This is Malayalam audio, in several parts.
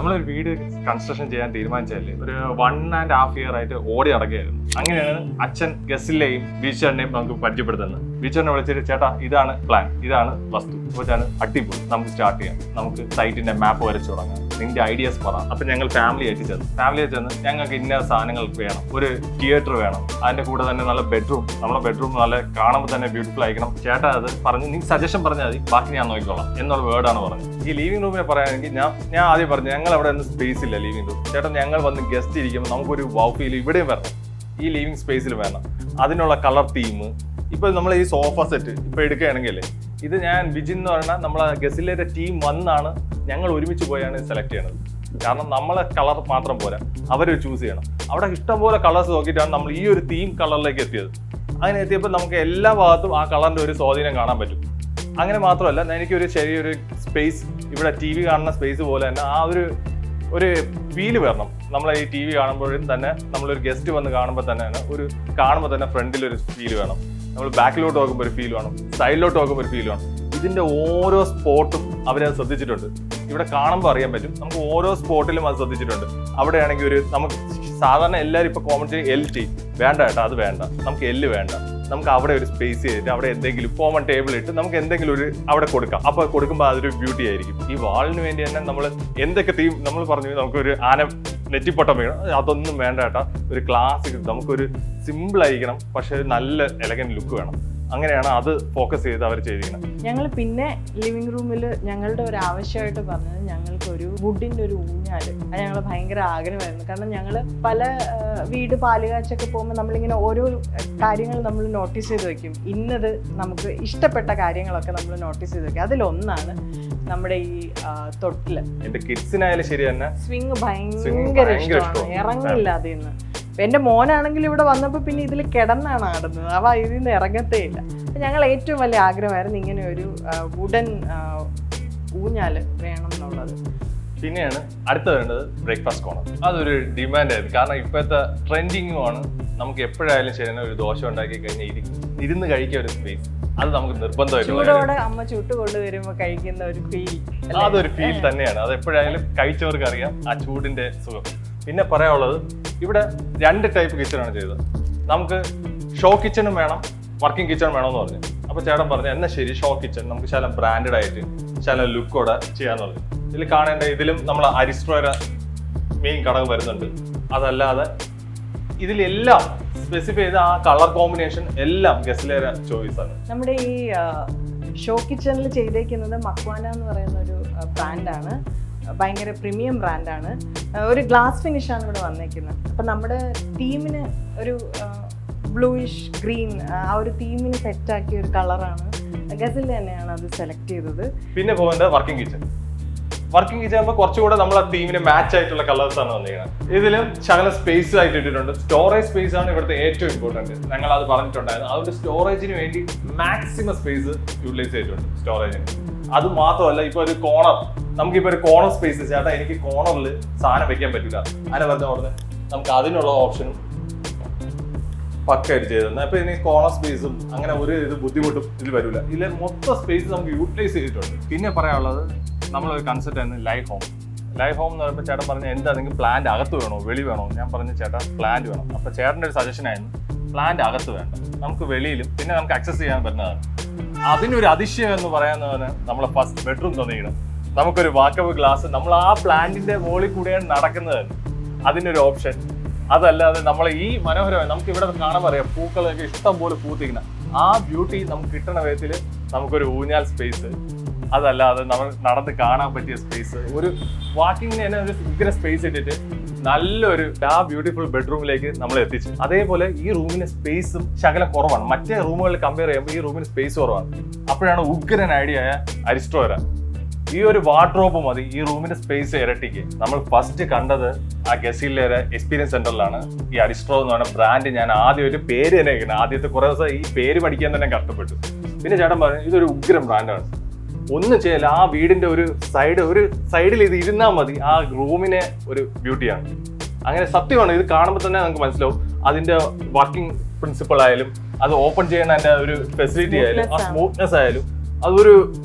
നമ്മളൊരു വീട് കൺസ്ട്രക്ഷൻ ചെയ്യാൻ തീരുമാനിച്ചാല് ഒരു 1.5 year ആയിട്ട് ഓടി അടക്കുകയായിരുന്നു. അങ്ങനെയാണ് അച്ഛൻ ഗസിലെയും ബീച്ചറിനെയും നമുക്ക് പരിചയപ്പെടുത്തുന്നത്. ബീച്ചറിനെ വിളിച്ചിട്ട് ചേട്ടാ ഇതാണ് പ്ലാൻ, ഇതാണ് വസ്തു, അപ്പോൾ ഞാൻ അടിപൊളി, നമുക്ക് സ്റ്റാർട്ട് ചെയ്യാം, നമുക്ക് സൈറ്റിന്റെ മാപ്പ് വരച്ചു തുടങ്ങാം, നിന്റെ ഐഡിയാസ് പറ. അപ്പൊ ഞങ്ങൾ ഫാമിലി ആയിട്ട് ചെന്ന് ഞങ്ങൾക്ക് ഇന്ന സാധനങ്ങൾ വേണം, ഒരു തിയേറ്റർ വേണം, അതിന്റെ കൂടെ തന്നെ നല്ല ബെഡ്റൂം, നമ്മളെ ബെഡ്റൂം നല്ല കാണുമ്പോൾ തന്നെ ബ്യൂട്ടിഫുൾ ആയിരിക്കണം. ചേട്ടാ അത് പറഞ്ഞ് നീ സജഷൻ പറഞ്ഞാൽ മതി, ബാക്കി ഞാൻ നോക്കിക്കോളാം എന്നുള്ള വേർഡാണ് പറഞ്ഞത്. ഈ ലിവിംഗ് റൂമിനെ പറയുകയാണെങ്കിൽ ഞാൻ ആദ്യം പറഞ്ഞു ഞങ്ങൾ അവിടെ ഒന്നും സ്പേസ് ഇല്ല ലിവിംഗ് റൂം. ചേട്ടാ ഞങ്ങൾ വന്ന് ഗസ്റ്റ് ഇരിക്കുമ്പോൾ നമുക്കൊരു വൗ ഫീൽ ഇവിടെയും വരണം, ഈ ലിവിംഗ് സ്പേസിൽ വേണം, അതിനുള്ള കളർ തീം. ഇപ്പൊ നമ്മൾ ഈ സോഫ സെറ്റ് ഇപ്പൊ എടുക്കുകയാണെങ്കിൽ ഇത് ഞാൻ വിജിൻ എന്ന് പറഞ്ഞാൽ നമ്മളെ ഗസിലെ ടീം വന്നാണ് ഞങ്ങൾ ഒരുമിച്ച് പോയാണ് സെലക്ട് ചെയ്യണത്. കാരണം നമ്മളെ കളർ മാത്രം പോരാ, അവർ ചൂസ് ചെയ്യണം. അവിടെ ഇഷ്ടംപോലെ കളേഴ്സ് നോക്കിയിട്ടാണ് നമ്മൾ ഈ ഒരു തീം കളറിലേക്ക് എത്തിയത്. അങ്ങനെ എത്തിയപ്പോൾ നമുക്ക് എല്ലാ ഭാഗത്തും ആ കളറിന്റെ ഒരു സ്വാധീനം കാണാൻ പറ്റും. അങ്ങനെ മാത്രമല്ല, എനിക്കൊരു ചെറിയൊരു സ്പേസ്, ഇവിടെ TV കാണുന്ന സ്പേസ് പോലെ തന്നെ ആ ഒരു ഫീല് വരണം. നമ്മളെ ഈ TV കാണുമ്പോഴും തന്നെ നമ്മളൊരു ഗസ്റ്റ് വന്ന് കാണുമ്പോൾ തന്നെ ഫ്രണ്ടിലൊരു ഫീല് വേണം, നമ്മൾ ബാക്കിലോട്ട് നോക്കുമ്പോൾ ഒരു ഫീൽ വേണം, സൈഡിലോട്ട് നോക്കുമ്പോൾ ഒരു ഫീൽ വേണം. ഇതിന്റെ ഓരോ സ്പോട്ടും അവരത് ശ്രദ്ധിച്ചിട്ടുണ്ട്. ഇവിടെ കാണുമ്പോൾ അറിയാൻ പറ്റും, നമുക്ക് ഓരോ സ്പോട്ടിലും അത് ശ്രദ്ധിച്ചിട്ടുണ്ട്. അവിടെയാണെങ്കിൽ നമുക്ക് സാധാരണ എല്ലാവരും ഇപ്പൊ കോമന്റ് LT വേണ്ട കേട്ടോ, അത് വേണ്ട, നമുക്ക് L വേണ്ട, നമുക്ക് അവിടെ ഒരു സ്പേസ് ചെയ്തിട്ട് അവിടെ എന്തെങ്കിലും കോമൺ ടേബിൾ ഇട്ട് നമുക്ക് എന്തെങ്കിലും ഒരു അവിടെ കൊടുക്കാം. അപ്പൊ കൊടുക്കുമ്പോൾ അതൊരു ബ്യൂട്ടി ആയിരിക്കും. ഈ വാളിന് വേണ്ടി തന്നെ നമ്മൾ എന്തൊക്കെ തീം നമ്മൾ പറഞ്ഞു, നമുക്കൊരു ആന നെറ്റിപ്പൊട്ടം വീണം, അതൊന്നും വേണ്ട കേട്ടോ, ഒരു ക്ലാസിക്, നമുക്കൊരു സിമ്പിൾ ആയിരിക്കണം, പക്ഷെ നല്ല എലഗന്റ് ലുക്ക് വേണം. അങ്ങനെയാണ് അത് ഫോക്കസ് ചെയ്ത് അവർ ചെയ്തിരിക്കുന്നത്. ഞങ്ങൾ പിന്നെ ലിവിംഗ് റൂമിൽ ഞങ്ങളുടെ ഒരു ആവശ്യമായിട്ട് പറഞ്ഞത് ഞങ്ങൾക്ക് ഒരു വുഡിന്റെ ഒരു ഊഞ്ഞാല്, അത് ഞങ്ങൾ ഭയങ്കര ആഗ്രഹമായിരുന്നു. കാരണം ഞങ്ങൾ പല വീട് പാലുകാച്ചൊക്കെ പോകുമ്പോൾ നമ്മളിങ്ങനെ ഓരോ കാര്യങ്ങൾ നമ്മൾ നോട്ടീസ് ചെയ്ത് വെക്കും, ഇന്നത് നമുക്ക് ഇഷ്ടപ്പെട്ട കാര്യങ്ങളൊക്കെ നമ്മൾ നോട്ടീസ് ചെയ്ത് വെക്കും. അതിലൊന്നാണ് നമ്മുടെ ഈ തൊട്ടില്. എന്റെ കിഡ്സിനായാലും ശരി തന്നെ സ്വിങ് ഭയങ്കര ഇഷ്ടമാണ്, ഇറങ്ങില്ല അതിൽ നിന്ന്. എന്റെ മോനാണെങ്കിൽ ഇവിടെ വന്നപ്പോൾ പിന്നെ ഇതിൽ കിടന്നാണ് ആടുന്നത്, അവ ഇതിൽ നിന്ന് ഇറങ്ങത്തേ ഇല്ല. ഞങ്ങൾ ഏറ്റവും വലിയ ആഗ്രഹമായിരുന്നു ഇങ്ങനെ ഒരു വുഡൻ ഊഞ്ഞാല് വേണം എന്നുള്ളത്. പിന്നെയാണ് അടുത്ത വേണ്ടത് ബ്രേക്ക്ഫാസ്റ്റ് കോർണർ. അതൊരു ഡിമാൻഡ് ആയിരുന്നു. കാരണം ഇപ്പോഴത്തെ ട്രെൻഡിങ്ങുമാണ്, നമുക്ക് എപ്പോഴായാലും ശരി ഒരു ദോശ ഉണ്ടാക്കി കഴിഞ്ഞാൽ ഇരുന്ന് കഴിക്കുക ഒരു സ്പേസ്, അത് നമുക്ക് നിർബന്ധമായിട്ട് അമ്മ ചുട്ട് കൊണ്ടുവരുമ്പോൾ കഴിക്കുന്ന ഒരു ഫീൽ, അതൊരു ഫീൽ തന്നെയാണ്. അത് എപ്പോഴായാലും കഴിച്ചവർക്ക് അറിയാം ആ ചൂടിന്റെ സുഖം. പിന്നെ പറയാനുള്ളത്, ഇവിടെ 2 ടൈപ്പ് കിച്ചണാണ് ചെയ്തത്. നമുക്ക് ഷോ കിച്ചണും വേണം, വർക്കിംഗ് കിച്ചണും വേണമെന്ന് പറഞ്ഞു. അപ്പൊ ചേട്ടൻ പറഞ്ഞു എന്നാൽ ശരി, ഷോ കിച്ചൺ നമുക്ക് ശകലം ബ്രാൻഡഡ് ആയിട്ട് ശകലം ലുക്കോടെ ചെയ്യാന്ന് പറഞ്ഞു. ഇതിൽ കാണേണ്ട ഇതിലും നമ്മൾ അരിസ്ട്രോയുടെ മെയിൻ ഘടകം വരുന്നുണ്ട്. അതല്ലാതെ ഇതിലെല്ലാം സ്പെസിഫൈ ചെയ്ത ആ കളർ കോമ്പിനേഷൻ എല്ലാം ഗസ്ലേര ചോയ്സ് ആണ്. നമ്മുടെ ഈ ഷോ കിച്ചണിൽ ചെയ്തേക്കുന്നത് മക്വാന എന്ന് പറയുന്ന ഒരു ബ്രാൻഡാണ്, ഭയങ്കര പ്രീമിയം ബ്രാൻഡാണ്. ഒരു ഗ്ലാസ് ഫിനിഷാണ് ഇവിടെ വന്നേക്കുന്നത്. അപ്പം നമ്മുടെ തീമിന് ഒരു ബ്ലൂയിഷ് ഗ്രീൻ ആ ഒരു തീമിന് സെറ്റാക്കിയ ഒരു കളറാണ്, ഗസിൽ തന്നെയാണ് അത് സെലക്ട് ചെയ്തത്. പിന്നെ പോകുന്നത് വർക്കിംഗ് കിച്ചൺ ആകുമ്പോൾ കുറച്ചുകൂടെ നമ്മളെ തീമിന് മാച്ച് ആയിട്ടുള്ള കളേഴ്സ് ആണ് വന്നിരിക്കുന്നത്. ഇതിലും ശകലം സ്പേസ് ആയിട്ട് ഇട്ടിട്ടുണ്ട്. സ്റ്റോറേജ് സ്പേസ് ആണ് ഇവിടുത്തെ ഏറ്റവും ഇമ്പോർട്ടൻറ്റ്, ഞങ്ങൾ അത് പറഞ്ഞിട്ടുണ്ടായിരുന്നു. അതുകൊണ്ട് സ്റ്റോറേജിന് വേണ്ടി മാക്സിമം സ്പേസ് യൂട്ടിലൈസ് ചെയ്തിട്ടുണ്ട് സ്റ്റോറേജിന്. അത് മാത്രമല്ല, ഇപ്പൊ ഒരു കോർണർ, നമുക്കിപ്പോ ഒരു കോർണർ സ്പേസ് ചേട്ടാ എനിക്ക് കോർണറിൽ സാധനം വെക്കാൻ പറ്റില്ല, അതിനെ പറഞ്ഞ നമുക്ക് അതിനുള്ള ഓപ്ഷനും പക്കായിട്ട് ചെയ്തു തന്നെ. അപ്പൊ ഇനി കോർണർ സ്പേസും അങ്ങനെ ഒരു ബുദ്ധിമുട്ടും ഇതിൽ വരില്ല. ഇതിലെ മൊത്തം സ്പേസ് നമുക്ക് യൂട്ടിലൈസ് ചെയ്തിട്ടുണ്ട്. പിന്നെ പറയാനുള്ളത്, നമ്മളൊരു കൺസെപ്റ്റ് ആണ് ലൈഫ് ഹോം. ലൈഫ് ഹോം എന്ന് പറയുമ്പോൾ ചേട്ടൻ പറഞ്ഞ എന്താ നിങ്ങൾക്ക് പ്ലാന്റ് അകത്ത് വേണോ വെളി വേണോ? ഞാൻ പറഞ്ഞു ചേട്ടാ പ്ലാന്റ് വേണം. അപ്പൊ ചേട്ടൻ്റെ ഒരു സജഷൻ ആയിരുന്നു പ്ലാന്റ് അകത്ത് വേണ്ട, നമുക്ക് വെളിയിലും പിന്നെ നമുക്ക് ആക്സസ് ചെയ്യാൻ പറ്റുന്നതാണ്. അതിനൊരു അതിശയം എന്ന് പറയാവുന്നതാണ് നമ്മളെ ഫസ്റ്റ് ബെഡ്റൂം തന്നിരിക്കണം. നമുക്കൊരു വാക്കബിൾ ഗ്ലാസ്, നമ്മൾ ആ പ്ലാന്റിന്റെ മുകളിൽ കൂടെയാണ് നടക്കുന്നത്, അതിനൊരു ഓപ്ഷൻ. അതല്ലാതെ നമ്മൾ ഈ മനോഹരമായി നമുക്ക് ഇവിടെ കാണാൻ പറയാം പൂക്കളൊക്കെ ഇഷ്ടം പോലെ പൂത്തിരിക്കുന്ന ആ ബ്യൂട്ടി നമുക്ക് കിട്ടണ വിധത്തിൽ നമുക്കൊരു ഊഞ്ഞാൽ സ്പേസ്, അതല്ലാതെ നമ്മൾ നടന്ന് കാണാൻ പറ്റിയ സ്പേസ്, ഒരു വാക്കിങ്ങിന് തന്നെ ഒരു ഭയങ്കര സ്പേസ് ഇട്ടിട്ട് നല്ലൊരു ആ ബ്യൂട്ടിഫുൾ ബെഡ്റൂമിലേക്ക് നമ്മൾ എത്തിച്ചു. അതേപോലെ ഈ റൂമിന് സ്പേസും ശകലം കുറവാണ്, മറ്റേ റൂമുകളിൽ കമ്പയർ ചെയ്യുമ്പോൾ ഈ റൂമിന് സ്പേസ് കുറവാണ്. അപ്പോഴാണ് ഉഗ്രൻ ഐഡിയ ആയ അരിസ്ട്രോ ഈ ഒരു വാർഡ്രോബ് മതി ഈ റൂമിന്റെ സ്പേസ് ഇരട്ടിക്ക്. നമ്മൾ ഫസ്റ്റ് കണ്ടത് ആ ഗസിലെ എക്സ്പീരിയൻസ് സെന്ററിലാണ് ഈ അരിസ്ട്രോ എന്ന് പറഞ്ഞ ബ്രാൻഡ്. ഞാൻ ആദ്യം ഒരു പേര് തന്നെ കേൾക്കുന്നത്, ആദ്യത്തെ കുറെ ദിവസം ഈ പേര് പഠിക്കാൻ തന്നെ കഷ്ടപ്പെട്ടു. പിന്നെ ചേട്ടൻ പറഞ്ഞു ഇതൊരു ഉഗ്രം ബ്രാൻഡാണ്, ഒന്നും ചെയ്യല്ല, ആ വീടിന്റെ ഒരു സൈഡിൽ ഇത് ഇരുന്നാൽ മതി, ആ റൂമിനെ ഒരു ബ്യൂട്ടിയാണ്. അങ്ങനെ സത്യമാണ്, ഇത് കാണുമ്പോൾ തന്നെ നമുക്ക് മനസ്സിലാവും അതിന്റെ വർക്കിംഗ് പ്രിൻസിപ്പിൾ ആയാലും, അത് ഓപ്പൺ ചെയ്യുന്ന അതിന്റെ ഒരു ഫെസിലിറ്റി ആയാലും, ആ സ്മൂത്ത്നെസ് ആയാലും, അതൊരു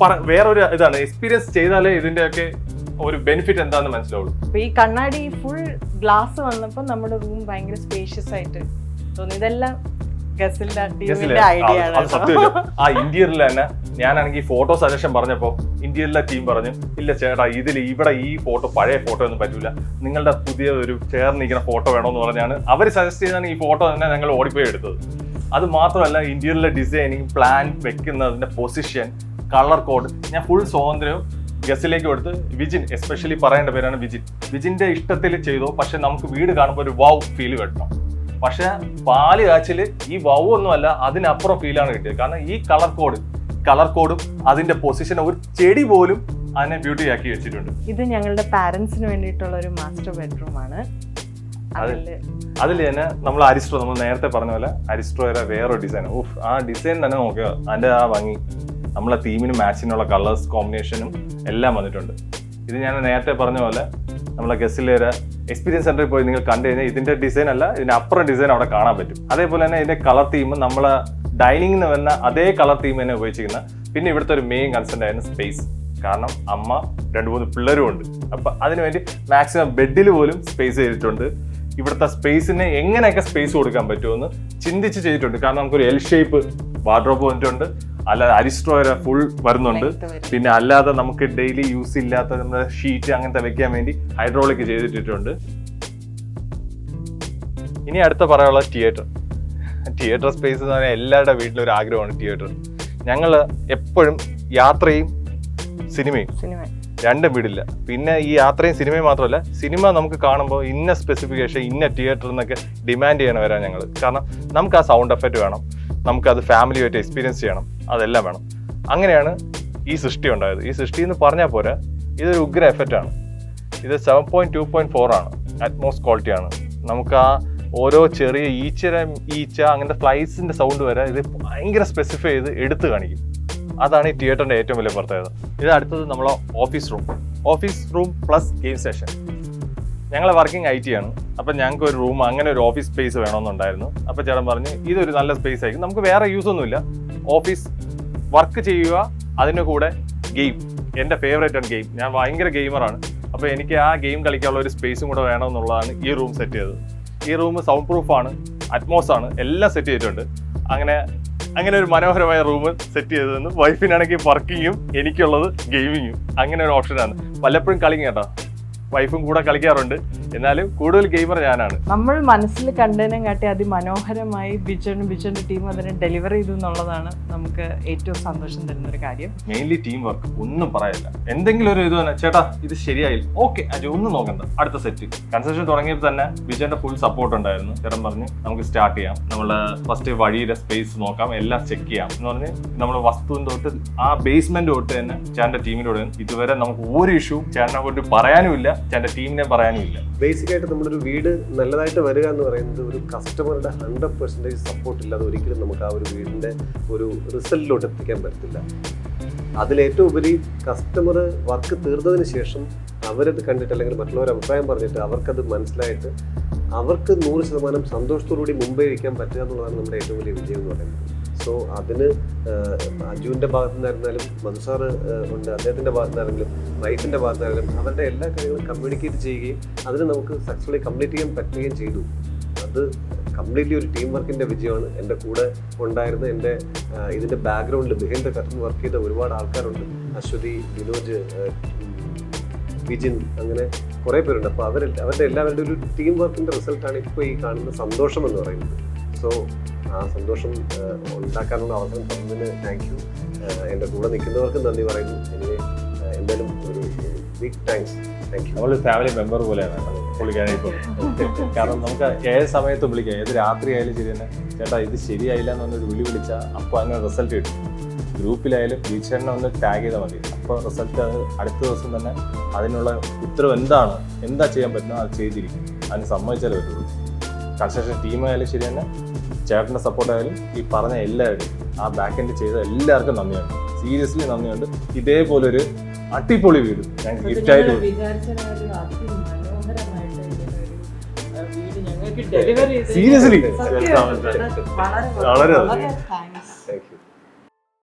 വേറൊരു ഇതാണ്. എക്സ്പീരിയൻസ് ചെയ്താലേ ഇതിന്റെയൊക്കെ ഒരു ബെനിഫിറ്റ് എന്താണെന്ന് മനസ്സിലാവുള്ളൂ. അപ്പൊ ഈ കണ്ണാടി ഫുൾ ഗ്ലാസ് വന്നപ്പോൾ നമ്മുടെ റൂം ഭയങ്കര സ്പേഷ്യസ് ആയിട്ട് തോന്നി. ഇതെല്ലാം ഗസിലിന്റെ ടീമിന്റെ ഐഡിയ ആണ്. അത് സത്യമില്ല. ആ ഇന്റീരിയറിൽ തന്നെ ഞാനാണെങ്കിൽ ഫോട്ടോ സജഷൻ പറഞ്ഞപ്പോൾ ഇന്റീരിയറിലെ ടീം പറഞ്ഞു, ഇല്ല ചേട്ടാ ഇവിടെ ഈ ഫോട്ടോ പഴയ ഫോട്ടോ ഒന്നും പറ്റൂല, നിങ്ങളുടെ പുതിയ ഒരു ചേർന്നിരിക്കുന്ന ഫോട്ടോ വേണമെന്ന് പറഞ്ഞാണ് അവർ സജസ്റ്റ് ചെയ്താണ് ഈ ഫോട്ടോ തന്നെ ഞങ്ങൾ ഓടിപ്പോയി എടുത്തത്. അത് മാത്രമല്ല ഇന്റീരിയറിലെ ഡിസൈനിങ്, പ്ലാൻ വെക്കുന്നതിന്റെ പൊസിഷൻ, കളർ കോഡ് ഞാൻ ഫുൾ സ്വാതന്ത്ര്യം ഗസിലേക്ക് കൊടുത്ത് വിജിൻ, എസ്പെഷ്യലി പറയേണ്ട പേരാണ് വിജിന്റെ ഇഷ്ടത്തിൽ ചെയ്തു. പക്ഷെ നമുക്ക് വീട് കാണുമ്പോൾ ഒരു വൗ ഫീൽ കിട്ടണം. പക്ഷെ പാല് കാച്ചില് ഈ വൗ ഒന്നുമല്ല, അതിനപ്പുറം ഫീലാണ് കിട്ടിയത്. കാരണം ഈ കളർ കോഡും അതിന്റെ പൊസിഷൻ, ഒരു ചെടി പോലും അതിനെ ബ്യൂട്ടി ആക്കി വെച്ചിട്ടുണ്ട്. ഇത് ഞങ്ങളുടെ പാരന്റ്സിന് വേണ്ടിയിട്ടുള്ള ഒരു മാസ്റ്റർ ബെഡ്റൂം ആണ്. അതിൽ തന്നെ നമ്മൾ നേരത്തെ പറഞ്ഞ പോലെ അരിസ്ട്രോയുടെ വേറൊരു ഡിസൈൻ. ആ ഡിസൈൻ തന്നെ നോക്കുക, അതിന്റെ ആ ഭംഗി, നമ്മളെ തീമിന് മാച്ചിനുള്ള കളേഴ്സ് കോമ്പിനേഷനും എല്ലാം വന്നിട്ടുണ്ട്. ഇത് ഞാൻ നേരത്തെ പറഞ്ഞ പോലെ നമ്മളെ ഗസ്റ്റിലെ എക്സ്പീരിയൻസ് സെന്ററിൽ പോയി നിങ്ങൾ കണ്ടു കഴിഞ്ഞാൽ ഇതിന്റെ ഡിസൈൻ അല്ല, ഇതിനപ്പുറം ഡിസൈൻ അവിടെ കാണാൻ പറ്റും. അതേപോലെ തന്നെ ഇതിന്റെ കളർ തീം നമ്മളെ ഡൈനിങ്ങിന് വന്ന അതേ കളർ തീം തന്നെ ഉപയോഗിച്ചിരിക്കുന്ന. പിന്നെ ഇവിടുത്തെ ഒരു മെയിൻ കൺസെന്റ് ആയിരുന്നു സ്പേസ്. കാരണം അമ്മ 2-3 പിള്ളേരും ഉണ്ട്. അപ്പൊ അതിനുവേണ്ടി മാക്സിമം ബെഡിൽ പോലും സ്പേസ് ചെയ്തിട്ടുണ്ട്. ഇവിടുത്തെ സ്പേസിനെ എങ്ങനെയൊക്കെ സ്പേസ് കൊടുക്കാൻ പറ്റുമെന്ന് ചിന്തിച്ച് ചെയ്തിട്ടുണ്ട്. കാരണം നമുക്കൊരു എൽ ഷേപ്പ് വാർഡ്രോബ് വന്നിട്ടുണ്ട്, അല്ലാതെ അരിസ്ട്രോയുടെ ഫുൾ വരുന്നുണ്ട്. പിന്നെ അല്ലാതെ നമുക്ക് ഡെയിലി യൂസ് ഇല്ലാത്ത നമ്മുടെ ഷീറ്റ് അങ്ങനത്തെ വെക്കാൻ വേണ്ടി ഹൈഡ്രോളിക് ചെയ്തിട്ടുണ്ട്. ഇനി അടുത്ത പറയാനുള്ള തിയേറ്റർ സ്പേസ് എന്ന് പറഞ്ഞാൽ എല്ലാവരുടെ വീട്ടിലും ഒരു ആഗ്രഹമാണ് തിയേറ്റർ. ഞങ്ങൾ എപ്പോഴും യാത്രയും സിനിമയും രണ്ടും വീടില്ല. പിന്നെ ഈ യാത്രയും സിനിമയും മാത്രമല്ല, സിനിമ നമുക്ക് കാണുമ്പോൾ ഇന്ന സ്പെസിഫിക്കേഷൻ, ഇന്ന തിയേറ്റർ എന്നൊക്കെ ഡിമാൻഡ് ചെയ്യണവരാണ് ഞങ്ങൾ. കാരണം നമുക്ക് ആ സൗണ്ട് എഫക്റ്റ് വേണം, നമുക്കത് ഫാമിലിയായിട്ട് എക്സ്പീരിയൻസ് ചെയ്യണം, അതെല്ലാം വേണം. അങ്ങനെയാണ് ഈ സൃഷ്ടി ഉണ്ടായത്. ഈ സൃഷ്ടി എന്ന് പറഞ്ഞാൽ പോരാ, ഇതൊരു ഉഗ്ര എഫക്റ്റാണ്. ഇത് 7.2.4 ആണ്, അറ്റ്മോസ് ക്വാളിറ്റിയാണ്. നമുക്ക് ആ ഓരോ ചെറിയ ഈച്ച അങ്ങനത്തെ ഫ്ലൈസിന്റെ സൗണ്ട് വരെ ഇത് ഭയങ്കര സ്പെസിഫൈ ചെയ്ത് എടുത്തു കാണിക്കും. അതാണ് ഈ തിയേറ്ററിന്റെ ഏറ്റവും വലിയ പ്രത്യേകത. ഇത് അടുത്തത് നമ്മളെ office room plus game station. ഞങ്ങളെ വർക്കിംഗ് IT ആണ്. അപ്പം ഞങ്ങൾക്ക് ഒരു റൂം, അങ്ങനെ ഒരു ഓഫീസ് സ്പേസ് വേണമെന്നുണ്ടായിരുന്നു. അപ്പോൾ ചേട്ടൻ പറഞ്ഞ് ഇതൊരു നല്ല സ്പേസ് ആയിരിക്കും, നമുക്ക് വേറെ യൂസ് ഒന്നുമില്ല, ഓഫീസ് വർക്ക് ചെയ്യുക, അതിൻ്റെ കൂടെ ഗെയിം. എൻ്റെ ഫേവറേറ്റ് ആണ് ഗെയിം, ഞാൻ ഭയങ്കര ഗെയിമറാണ്. അപ്പോൾ എനിക്ക് ആ ഗെയിം കളിക്കാനുള്ള ഒരു സ്പേസും കൂടെ വേണമെന്നുള്ളതാണ് ഈ റൂം സെറ്റ് ചെയ്തത്. ഈ റൂം സൗണ്ട് പ്രൂഫാണ്, അറ്റ്മോസ് ആണ്, എല്ലാം സെറ്റ് ചെയ്തിട്ടുണ്ട്. അങ്ങനെ ഒരു മനോഹരമായ റൂം സെറ്റ് ചെയ്തതെന്ന്. വൈഫിനാണെങ്കിൽ വർക്കിങ്ങും എനിക്കുള്ളത് ഗെയിമിങ്ങും, അങ്ങനെ ഒരു ഓപ്ഷനാണ്. പലപ്പോഴും കളിക്കും കേട്ടോ, വൈഫും കൂടെ കളിക്കാറുണ്ട്, എന്നാലും കൂടുതൽ ഗെയിമർ ഞാനാണ്. നമ്മൾ മനസ്സിൽ കണ്ടതിനെ കാട്ടി അതിമനോഹരമായി ബിജന്റെ ടീം അതിനെ ഡെലിവർ ചെയ്തു എന്നുള്ളതാണ് നമുക്ക് ഏറ്റവും സന്തോഷം തരുന്ന ഒരു കാര്യം. മെയിൻലി ടീം വർക്ക്, ഒന്നും പറയാനില്ല. എന്തെങ്കിലും ഒരു ഇത് തന്നെ, ചേട്ടാ ഇത് ശരിയായില്ല, ഓക്കെ അജു ഒന്നും നോക്കണ്ട, അടുത്ത സെറ്റ്. കൺസ്ട്രക്ഷൻ തുടങ്ങിയപ്പോൾ തന്നെ ബിജന്റെ ഫുൾ സപ്പോർട്ട് ഉണ്ടായിരുന്നു. ചേട്ടൻ പറഞ്ഞ് നമുക്ക് സ്റ്റാർട്ട് ചെയ്യാം, നമ്മള് ഫസ്റ്റ് വഴിയുടെ സ്പേസ് നോക്കാം, എല്ലാം ചെക്ക് ചെയ്യാം എന്ന് പറഞ്ഞ് നമ്മൾ വസ്തുവിന്റെ തൊട്ട് ആ ബേസ്മെന്റ് തൊട്ട് തന്നെ ചേട്ടന്റെ ടീമിനോട് ഇതുവരെ നമുക്ക് ഒരു ഇഷ്യൂ ചേട്ടനെ കൊണ്ട് പറയാനുമില്ല, ചേട്ടന്റെ ടീമിനെ പറയാനുമില്ല. ബേസിക് ആയിട്ട് നമ്മുടെ ഒരു വീട് നല്ലതായിട്ട് വരിക എന്ന് പറയുന്നത് ഒരു കസ്റ്റമറുടെ 100% സപ്പോർട്ട് ഇല്ലാതെ ഒരിക്കലും നമുക്ക് ആ ഒരു വീടിന്റെ ഒരു റിസൾട്ടിലോട്ട് എത്തിക്കാൻ പറ്റത്തില്ല. അതിലേറ്റവും ഉപരി കസ്റ്റമർ വർക്ക് തീർന്നതിന് ശേഷം അവരത് കണ്ടിട്ട് അല്ലെങ്കിൽ മറ്റുള്ളവർ അഭിപ്രായം പറഞ്ഞിട്ട് അവർക്കത് മനസ്സിലായിട്ട് അവർക്ക് 100% സന്തോഷത്തോടുകൂടി മുമ്പേ ഇരിക്കാൻ പറ്റുക എന്നുള്ളതാണ് നമ്മുടെ ഏറ്റവും വലിയ വിജയം എന്ന് പറയുന്നത്. സോ അതിന് അജുവിൻ്റെ ഭാഗത്തു നിന്നായിരുന്നാലും മധുസാർ ഉണ്ട്, അദ്ദേഹത്തിൻ്റെ ഭാഗത്തു നിന്നാണെങ്കിലും വൈഫിൻ്റെ ഭാഗത്തു നിന്നാണെങ്കിലും അവരുടെ എല്ലാ കാര്യങ്ങളും കമ്മ്യൂണിക്കേറ്റ് ചെയ്യുകയും അതിന് നമുക്ക് സക്സസ്ഫുള്ളി കംപ്ലീറ്റ് ചെയ്യാൻ പറ്റുകയും ചെയ്തു. അത് കംപ്ലീറ്റ്ലി ഒരു ടീം വർക്കിൻ്റെ വിജയമാണ്. എൻ്റെ കൂടെ ഉണ്ടായിരുന്ന എൻ്റെ ഇതിൻ്റെ ബാക്ക്ഗ്രൗണ്ടിൽ ബിഹൈൻഡ് ദ കർട്ടൻ വർക്ക് ചെയ്ത ഒരുപാട് ആൾക്കാരുണ്ട്. അശ്വതി, വിനോജ്, വിജിൻ, അങ്ങനെ കുറേ പേരുണ്ട്. അപ്പോൾ അവരുടെ എല്ലാവരുടെ ഒരു ടീം വർക്കിൻ്റെ റിസൾട്ടാണ് ഇപ്പോൾ ഈ കാണുന്ന സന്തോഷം എന്ന് പറയുന്നത്. സോ ആ സന്തോഷം ഉണ്ടാക്കാനുള്ള അവസരം തന്നതിന് താങ്ക് യു. എൻ്റെ കൂടെ നിൽക്കുന്നവർക്കും നന്ദി പറയുന്നു. എനിക്ക് എന്തായാലും ഒരു ബിഗ് താങ്ക്സ്. Thank you. നമ്മളൊരു ഫാമിലി മെമ്പർ പോലെയാണ് പുള്ളിക്കാനായിപ്പോൾ. കാരണം നമുക്ക് ഏത് സമയത്തും വിളിക്കാം, ഏത് രാത്രി ആയാലും ശരി തന്നെ, ചേട്ടാ ഇത് ശരിയായില്ല എന്ന് പറഞ്ഞൊരു വിളിച്ചാൽ അപ്പോൾ അതിന് റിസൾട്ട് കിട്ടും. ഗ്രൂപ്പിലായാലും ടീച്ചറിനെ ഒന്ന് ടാഗ് ചെയ്താൽ മതി, അപ്പോൾ റിസൾട്ട് അടുത്ത ദിവസം തന്നെ അതിനുള്ള ഉത്തരവ് എന്താ ചെയ്യാൻ പറ്റുന്നത് അത് ചെയ്തിരിക്കും. അതിന് സമ്മതിച്ചാലേ പറ്റുള്ളൂ. കൺസ്ട്രക്ഷൻ ടീമായാലും ശരി തന്നെ, ചേട്ടൻ്റെ സപ്പോർട്ടായാലും ഈ പറഞ്ഞ എല്ലാവരും ആ ബാക്ക് എൻഡ് ചെയ്ത എല്ലാവർക്കും നന്ദിയുണ്ട്, സീരിയസ്ലി നന്ദിയുണ്ട്. ഇതേപോലൊരു അടിപൊളി വീട് ഞാൻ ഗിഫ്റ്റായിട്ട് സീരിയസ്ലി വളരെ താങ്ക്സ്.